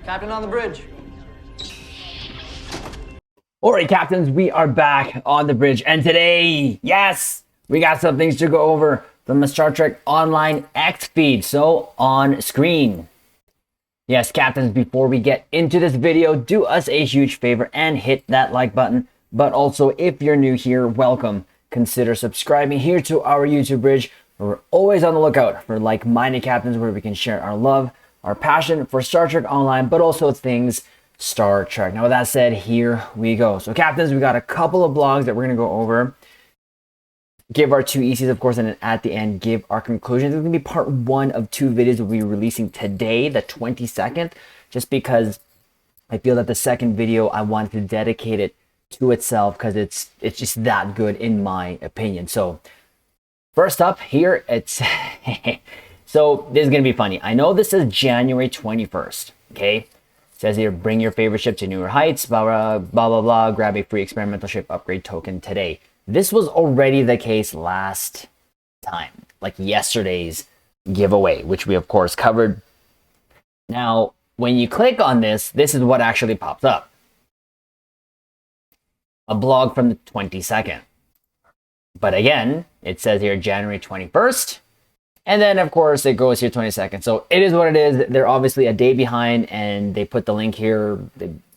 Captain on the bridge. All right, captains, we are back on the bridge, and today, yes, we got some things to go over from the Star Trek Online X feed. So on screen. Yes, captains, before we get into this video, do us a huge favor and hit that like button. But also, if you're new here, welcome. Consider subscribing here to our YouTube bridge, where we're always on the lookout for like-minded captains where we can share our love, our passion for Star Trek Online, but also things Star Trek. Now, with that said, here we go. So, captains, we got a couple of blogs that we're going to go over. Give our two ECs, of course, and then at the end, give our conclusions. This is going to be part one of two videos we'll be releasing today, the 22nd, just because I feel that the second video, I wanted to dedicate it to itself because it's just that good in my opinion. So, first up here, it's... So, this is going to be funny. I know this is January 21st, okay? It says here, bring your favorite ship to newer heights, blah, blah, blah, blah, blah. Grab a free experimental ship upgrade token today. This was already the case last time, like yesterday's giveaway, which we, of course, covered. Now, when you click on this, this is what actually pops up. A blog from the 22nd. But again, it says here January 21st. And then, of course, it goes here 22nd. So it is what it is. They're obviously a day behind, and they put the link here.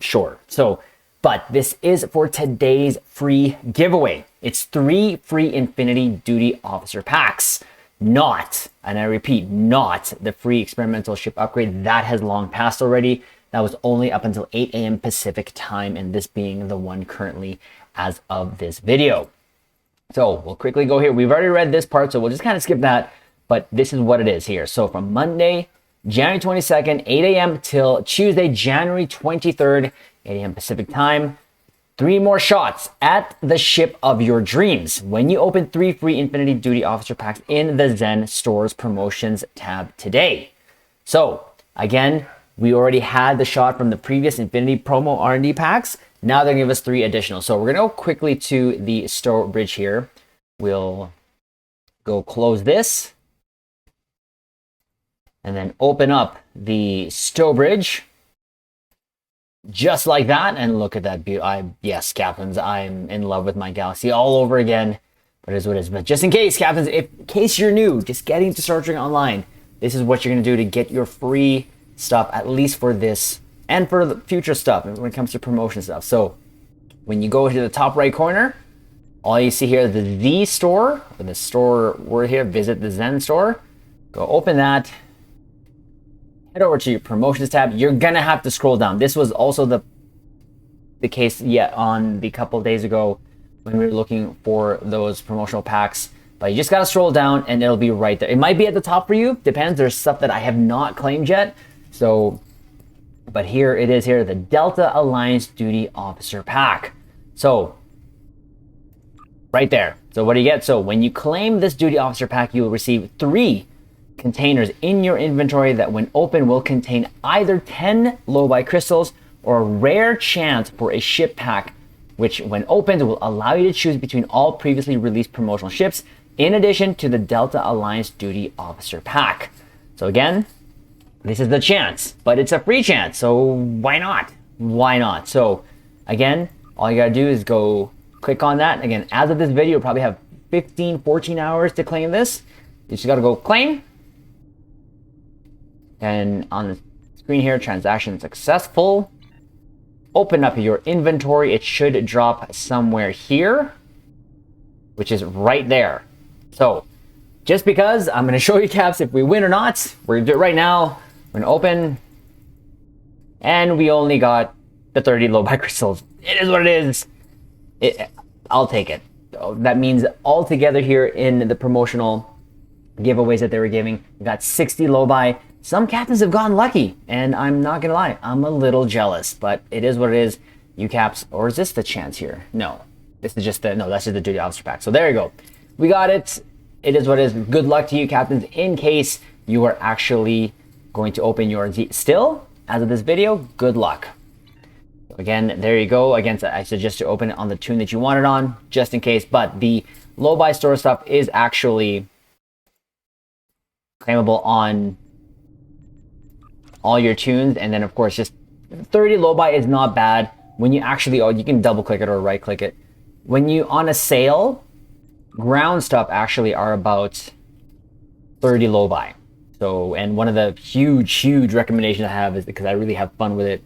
Sure. So, but this is for today's free giveaway. It's 3 free Infinity Duty Officer packs. Not, and I repeat, not the free experimental ship upgrade. That has long passed already. That was only up until 8 a.m. Pacific time, and this being the one currently as of this video. So we'll quickly go here. We've already read this part, so we'll just kind of skip that. But this is what it is here. So from Monday, January 22nd, 8 a.m. till Tuesday, January 23rd, 8 a.m. Pacific time, 3 more shots at the ship of your dreams when you open 3 free Infinity Duty Officer packs in the Zen Stores Promotions tab today. So again, we already had the shot from the previous Infinity Promo R&D packs. Now they're going to give us 3 additional. So we're going to go quickly to the store bridge here. We'll go close this. And then open up the stow bridge. Just like that. And look at that beauty. Yes, captains, I'm in love with my Galaxy all over again. But it is what it is. But just in case, captains, in case you're new, just getting to Star Trek Online, this is what you're going to do to get your free stuff, at least for this and for the future stuff when it comes to promotion stuff. So when you go to the top right corner, all you see here is the Z store, or the store word here, visit the Zen store. Go open that. Head over to your promotions tab. You're gonna have to scroll down. This was also the case on the couple of days ago when we were looking for those promotional packs. But you just gotta scroll down and it'll be right there. It might be at the top for you. Depends. There's stuff that I have not claimed yet. So, but here it is here, the Delta Alliance Duty Officer pack. So, right there. So what do you get? So when you claim this Duty Officer pack, you will receive 3 containers in your inventory that when open will contain either 10 Lobi crystals or a rare chance for a ship pack, which when opened will allow you to choose between all previously released promotional ships in addition to the Delta Alliance Duty Officer pack. So again, this is the chance, but it's a free chance, so why not? Why not? So again, all you gotta do is go click on that. Again, as of this video, you'll probably have 14 hours to claim this. You just gotta go claim. And on the screen here, transaction successful. Open up your inventory. It should drop somewhere here, which is right there. So just because I'm going to show you, caps, if we win or not, we're going to do it right now. We're going to open. And we only got the 30 Lobi crystals. It is what it is. I'll take it. So that means altogether here in the promotional giveaways that they were giving, we got 60 Lobi. Some captains have gotten lucky, and I'm not gonna lie, I'm a little jealous, but it is what it is. You caps, or is this the chance here? No, this is just the, no, that's just the Duty Officer pack. So there you go. We got it. It is what it is. Good luck to you, captains, in case you are actually going to open your Z. Still, as of this video, good luck. Again, there you go. Again, I suggest you open it on the tune that you want it on, just in case. But the Lobi store stuff is actually claimable on all your tunes, and then of course just 30 low buy is not bad. When you actually, oh, you can double click it or right click it. When you on a sale, ground stuff actually are about 30 low buy. So, and one of the huge recommendations I have is, because I really have fun with it,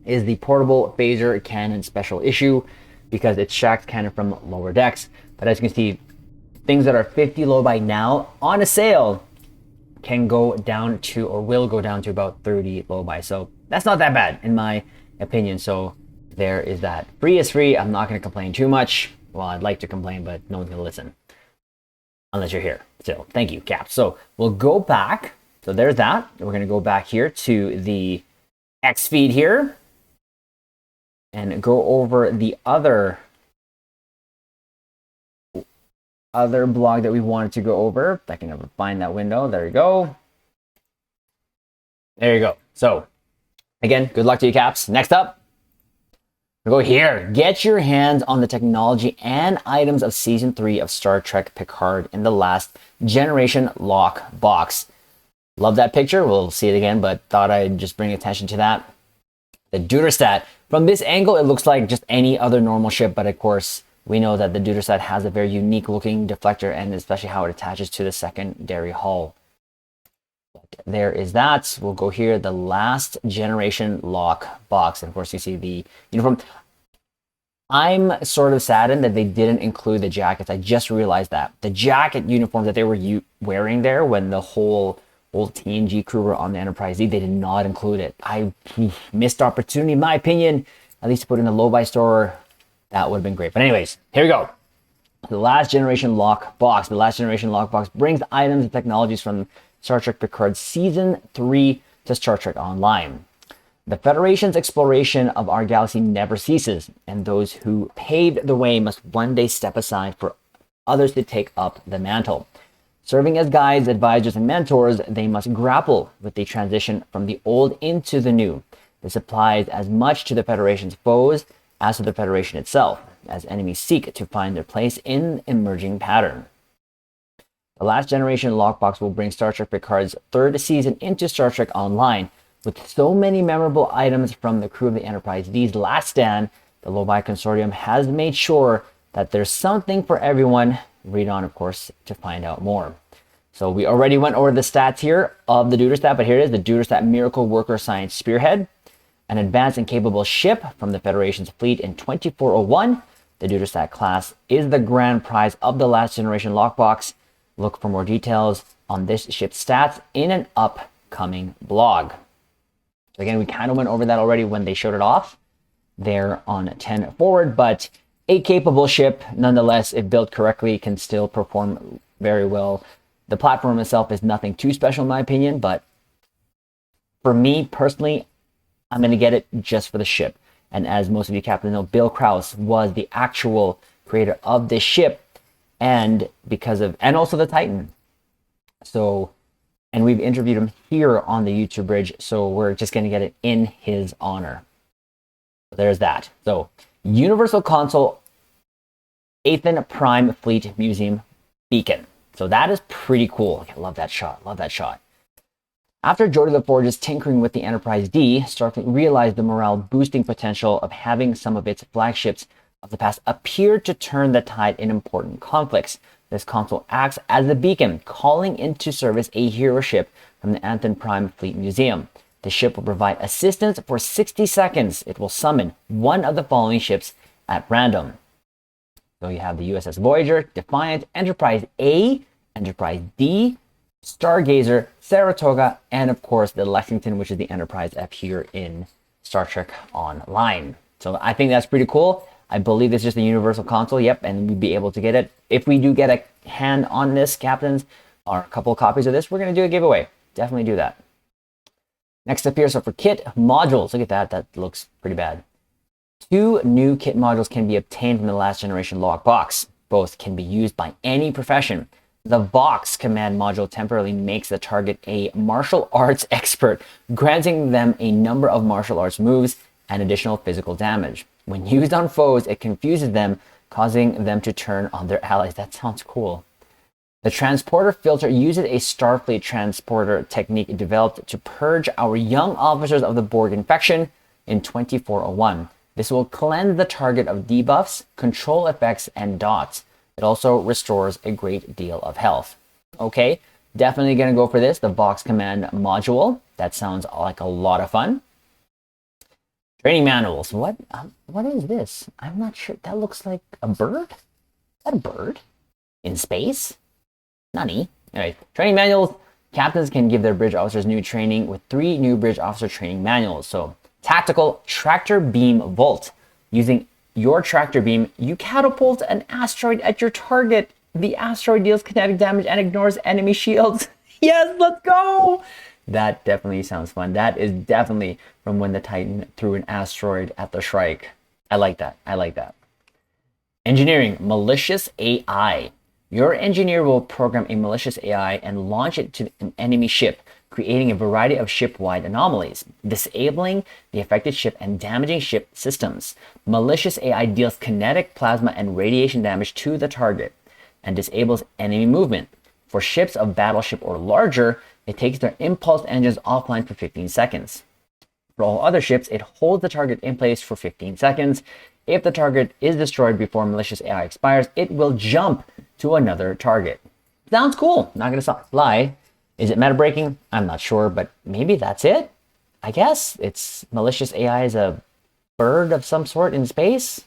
is the portable phaser cannon special issue, because it's Shaq's cannon from Lower Decks. But as you can see, things that are 50 low buy now on a sale can go down to, or will go down to, about 30 low buy. So that's not that bad in my opinion. So there is that. Free is free. I'm not going to complain too much. Well, I'd like to complain, but no one's going to listen unless you're here. So thank you, Cap. So we'll go back. So there's that. We're going to go back here to the X feed here and go over the other blog that we wanted to go over. If I can ever find that window. There you go. There you go. So again, good luck to you, Caps. Next up, we'll go here. Get your hands on the technology and items of Season 3 of Star Trek Picard in the Last Generation lock box. Love that picture. We'll see it again, but thought I'd just bring attention to that. The Deuterstat. From this angle, it looks like just any other normal ship, but of course, we know that the Deuterstat has a very unique looking deflector, and especially how it attaches to the secondary hull. But there is that. We'll go here, the Last Generation lock box. And of course, you see the uniform. I'm sort of saddened that they didn't include the jackets. I just realized that. The jacket uniforms that they were wearing there when the whole old TNG crew were on the Enterprise D, they did not include it. I missed opportunity, in my opinion, at least to put in the low buy store. That would have been great. But anyways, here we go. The Last Generation lock box. The Last Generation lock box brings items and technologies from Star Trek Picard Season 3 to Star Trek Online. The Federation's exploration of our galaxy never ceases, and those who paved the way must one day step aside for others to take up the mantle. Serving as guides, advisors, and mentors, they must grapple with the transition from the old into the new. This applies as much to the Federation's foes as to the Federation itself, as enemies seek to find their place in emerging pattern. The Last Generation lockbox will bring Star Trek Picard's third season into Star Trek Online. With so many memorable items from the crew of the Enterprise D's last stand, the Low-Buy Consortium has made sure that there's something for everyone. Read on, of course, to find out more. So we already went over the stats here of the Deuterstat, but here it is, the Deuterstat Miracle Worker Science Spearhead. An advanced and capable ship from the Federation's fleet in 2401. The Deuterstat class is the grand prize of the Last Generation lockbox. Look for more details on this ship's stats in an upcoming blog. Again, we kind of went over that already when they showed it off there on 10 forward, but a capable ship, nonetheless, if built correctly, can still perform very well. The platform itself is nothing too special in my opinion, but for me personally, I'm going to get it just for the ship. And as most of you captains know, Bill Krause was the actual creator of this ship, and also the Titan. So, and we've interviewed him here on the YouTube bridge, so we're just going to get it in his honor. So there's that. So, Universal Console Athen Prime Fleet Museum Beacon. So that is pretty cool. I love that shot. Love that shot. After Geordi LaForge's tinkering with the Enterprise D, Starfleet realized the morale-boosting potential of having some of its flagships of the past appear to turn the tide in important conflicts. This console acts as a beacon, calling into service a hero ship from the Athen Prime Fleet Museum. The ship will provide assistance for 60 seconds. It will summon one of the following ships at random. So you have the USS Voyager, Defiant, Enterprise A, Enterprise D, Stargazer, Saratoga, and of course the Lexington, which is the Enterprise F here in Star Trek Online. So I think that's pretty cool. I believe it's just a universal console, yep, and we'd be able to get it. If we do get a hand on this, captains, or a couple of copies of this, we're going to do a giveaway. Definitely do that. Next up here, so for kit modules, look at that, that looks pretty bad. 2 new kit modules can be obtained from the Last Generation lockbox. Both can be used by any profession. The Vox command module temporarily makes the target a martial arts expert, granting them a number of martial arts moves and additional physical damage. When used on foes, it confuses them, causing them to turn on their allies. That sounds cool. The transporter filter uses a Starfleet transporter technique developed to purge our young officers of the Borg infection in 2401. This will cleanse the target of debuffs, control effects, and dots. It also restores a great deal of health. Okay, definitely going to go for this, the Vox Command module. That sounds like a lot of fun. Training manuals. What is this? I'm not sure. That looks like a bird? Is that a bird? In space? Nani? Anyway, training manuals. Captains can give their bridge officers new training with 3 new bridge officer training manuals. So, tactical tractor beam volt. Using your tractor beam, you catapult an asteroid at your target. The asteroid deals kinetic damage and ignores enemy shields. Yes, let's go! That definitely sounds fun. That is definitely from when the Titan threw an asteroid at the Shrike. I like that. I like that. Engineering, malicious AI. Your engineer will program a malicious AI and launch it to an enemy ship, creating a variety of ship-wide anomalies, disabling the affected ship and damaging ship systems. Malicious AI deals kinetic, plasma, and radiation damage to the target and disables enemy movement. For ships of battleship or larger, it takes their impulse engines offline for 15 seconds. For all other ships, it holds the target in place for 15 seconds. If the target is destroyed before malicious AI expires, it will jump to another target. Sounds cool. Not going to lie. Is it meta breaking? I'm not sure, but maybe that's it. I guess it's malicious AI is a bird of some sort in space.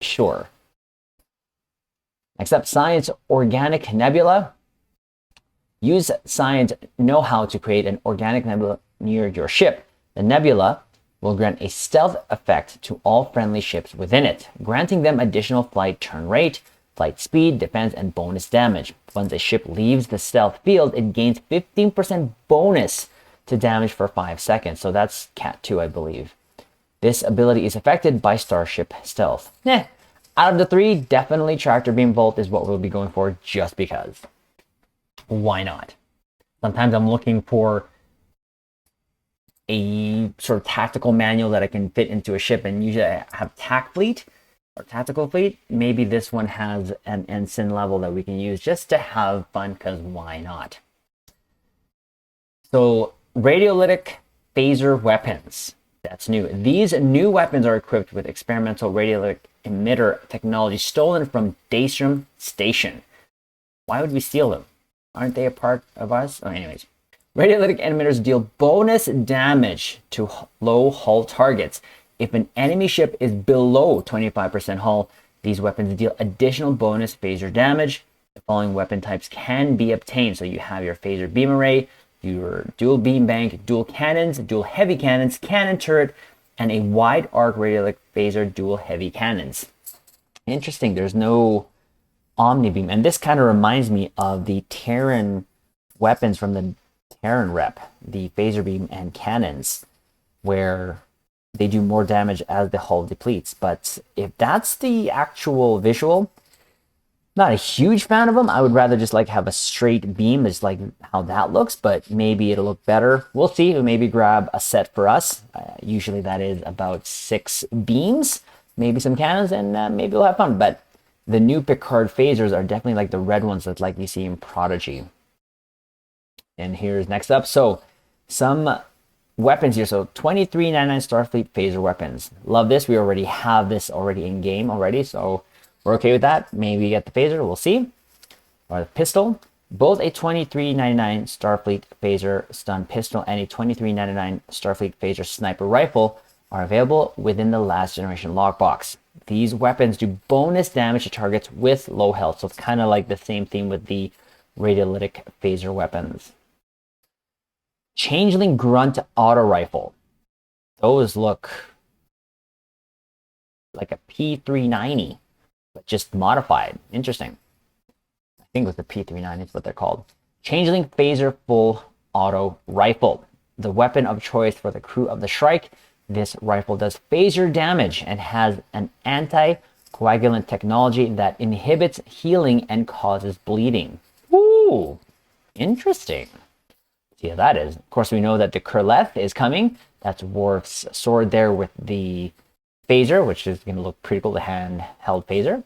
Sure. Next up, science organic nebula. Use science know-how to create an organic nebula near your ship. The nebula will grant a stealth effect to all friendly ships within it, granting them additional flight turn rate, flight speed, defense, and bonus damage. Once a ship leaves the stealth field, it gains 15% bonus to damage for 5 seconds. So that's Cat 2, I believe. This ability is affected by Starship Stealth. Out of the 3, definitely Tractor Beam Volt is what we'll be going for just because. Why not? Sometimes I'm looking for a sort of tactical manual that I can fit into a ship, and usually I have TAC Fleet or Tactical Fleet. Maybe this one has an ensign level that we can use just to have fun, because why not? So, radiolytic phaser weapons. That's new. These new weapons are equipped with experimental radiolytic emitter technology stolen from Daystrom Station. Why would we steal them? Aren't they a part of us? Oh, anyways. Radiolytic emitters deal bonus damage to low hull targets. If an enemy ship is below 25% hull, these weapons deal additional bonus phaser damage. The following weapon types can be obtained. So you have your phaser beam array, your dual beam bank, dual cannons, dual heavy cannons, cannon turret, and a wide arc radiolytic phaser dual heavy cannons. Interesting, there's no Omni Beam. And this kind of reminds me of the Terran weapons from the Terran rep, the phaser beam and cannons, where they do more damage as the hull depletes. But if that's the actual visual, not a huge fan of them. I would rather just like have a straight beam, just like how that looks, but maybe it'll look better. We'll see. We'll maybe grab a set for us. Usually that is about 6 beams, maybe some cannons, and maybe we'll have fun. But the new Picard phasers are definitely like the red ones that like you see in Prodigy. And here's next up. So some weapons here. So 2399 Starfleet phaser weapons. Love this. We already have this already in game already. So we're okay with that. Maybe get the phaser. We'll see. Or the pistol. Both a 2399 Starfleet phaser stun pistol and a 2399 Starfleet phaser sniper rifle are available within the last generation lockbox. These weapons do bonus damage to targets with low health. So it's kind of like the same theme with the radiolytic phaser weapons. Changeling Grunt auto rifle. Those look like a P390, but just modified. Interesting. I think it was the P390 is what they're called. Changeling phaser full auto rifle. The weapon of choice for the crew of the Shrike. This rifle does phaser damage and has an anti-coagulant technology that inhibits healing and causes bleeding. Ooh, interesting. See how that is. Of course, we know that the Kurleth is coming. That's Worf's sword there with the phaser, which is going to look pretty cool, the handheld phaser.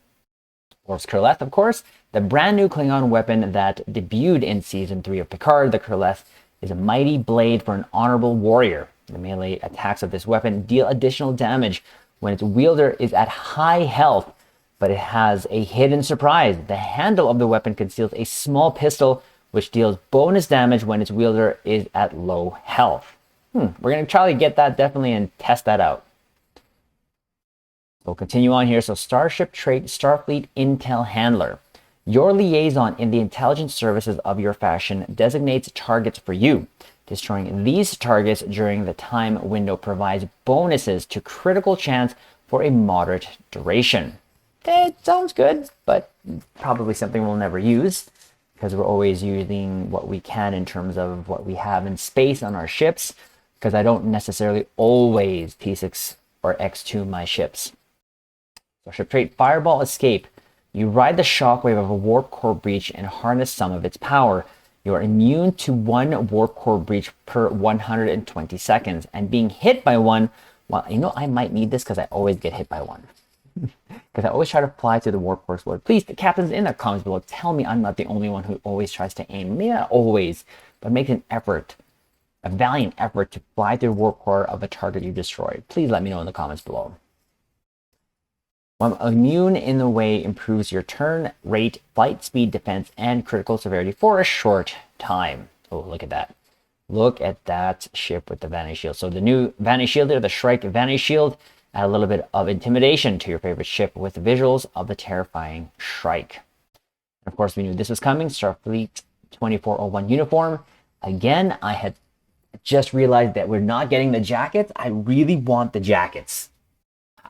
Worf's Kurleth, of course, the brand new Klingon weapon that debuted in Season 3 of Picard. The Kurleth is a mighty blade for an honorable warrior. The melee attacks of this weapon deal additional damage when its wielder is at high health, but it has a hidden surprise. The handle of the weapon conceals a small pistol, which deals bonus damage when its wielder is at low health. We're going to try to get that definitely and test that out. We'll continue on here. So Starship trait Starfleet Intel Handler. Your liaison in the intelligence services of your faction designates targets for you. Destroying these targets during the time window provides bonuses to critical chance for a moderate duration. It sounds good, but probably something we'll never use, because we're always using what we can in terms of what we have in space on our ships, because I don't necessarily always T6 or X2 my ships. Starship trait Fireball Escape. You ride the shockwave of a warp core breach and harness some of its power. You are immune to one warp core breach per 120 seconds, and being hit by one, well, I might need this because I always get hit by one. Because I always try to fly through the warp core explode. Please, the captains in the comments below, tell me I'm not the only one who always tries to aim. Maybe not always, but make an effort, a valiant effort to fly through the warp core of a target you destroy. Please let me know in the comments below. While immune in the way improves your turn rate, flight speed, defense, and critical severity for a short time. Oh, look at that. Look at that ship with the Vanish Shield. So the new Vanish Shield there, the Shrike Vanish Shield, add a little bit of intimidation to your favorite ship with visuals of the terrifying Shrike. Of course, we knew this was coming. Starfleet 2401 uniform. Again, I had just realized that we're not getting the jackets. I really want the jackets.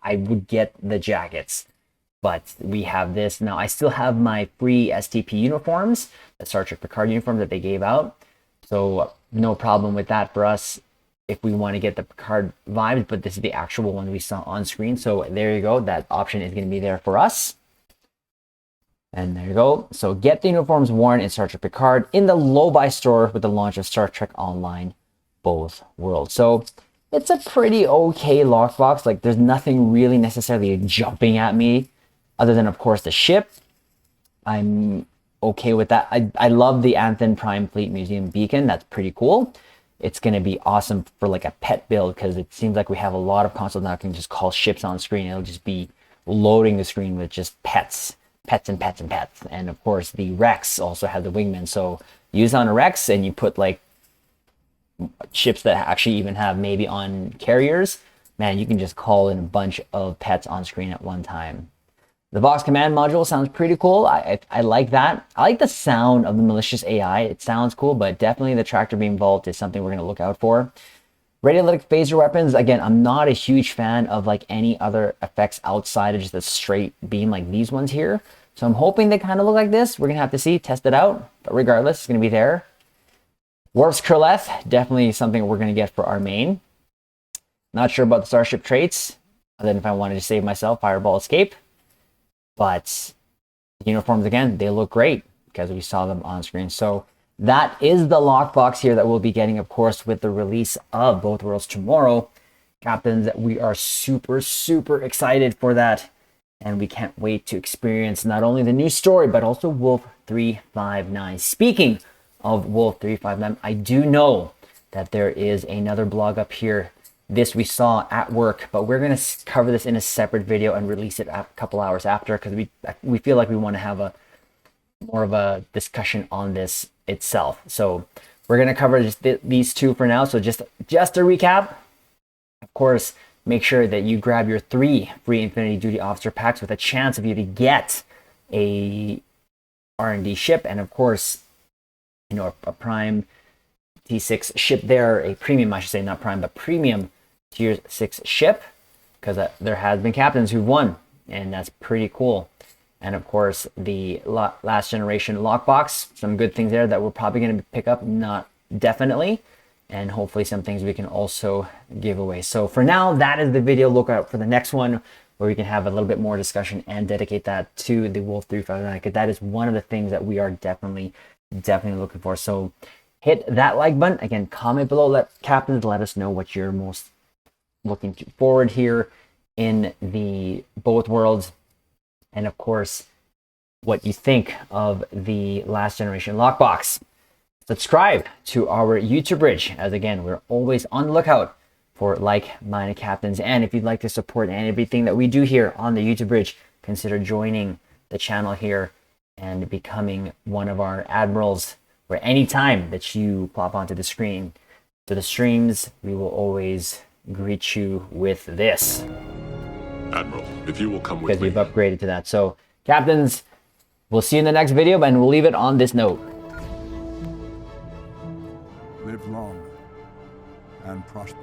I would get the jackets, but we have this. Now, I still have my free STP uniforms, the Star Trek Picard uniform that they gave out. So no problem with that for us if we want to get the Picard vibes, but this is the actual one we saw on screen. So there you go. That option is going to be there for us. And there you go. So get the uniforms worn in Star Trek Picard in the low-buy store with the launch of Star Trek Online Both Worlds. So it's a pretty okay lockbox. Like, there's nothing really necessarily jumping at me other than, of course, the ship. I'm okay with that. I love the Anthem Prime Fleet Museum beacon. That's pretty cool. It's going to be awesome for like a pet build, because it seems like we have a lot of consoles now can just call ships on screen. It'll just be loading the screen with just pets and pets and pets. And of course, the Rex also has the wingman. So use on a Rex and you put like ships that actually even have maybe on carriers, man, you can just call in a bunch of pets on screen at one time. The Vox Command module sounds pretty cool. I like that. I like the sound of the malicious AI. It sounds cool, but definitely the Tractor Beam Vault is something we're going to look out for. Radiolytic phaser weapons. Again, I'm not a huge fan of like any other effects outside of just a straight beam like these ones here. So I'm hoping they kind of look like this. We're going to have to see, test it out. But regardless, it's going to be there. Worf's Kurleth, definitely something we're going to get for our main. Not sure about the Starship traits, other than if I wanted to save myself, Fireball Escape. But the uniforms, again, they look great because we saw them on screen. So that is the lockbox here that we'll be getting, of course, with the release of Both Worlds tomorrow. Captains, we are super, super excited for that. And we can't wait to experience not only the new story, but also Wolf 359. Speaking of Wolf 359, I do know that there is another blog up here. This we saw at work, but we're going to cover this in a separate video and release it a couple hours after, because we feel like we want to have a more of a discussion on this itself. So we're going to cover just these two for now. So just to recap, of course, make sure that you grab your 3 free Infinity Duty Officer packs with a chance of you to get a R&D ship, and of course, a prime T6 ship there, a premium, I should say, not prime, but premium tier 6 ship, because there has been captains who've won, and that's pretty cool. And of course, the last generation lockbox, some good things there that we're probably going to pick up, not definitely, and hopefully some things we can also give away. So for now, that is the video. Look out for the next one, where we can have a little bit more discussion and dedicate that to the Wolf 359, because that is one of the things that we are definitely looking for. So hit that like button. Again, comment below, let us know what you're most looking forward here in the Both Worlds. And of course, what you think of the last generation lockbox. Subscribe to our YouTube Bridge, as again, we're always on the lookout for like-minded captains. And if you'd like to support everything that we do here on the YouTube Bridge, consider joining the channel here and becoming one of our admirals, where anytime that you pop onto the screen to the streams, we will always greet you with this. Admiral, if you will come with Because me. we've upgraded to that. So, captains, we'll see you in the next video, and we'll leave it on this note. Live long and prosper.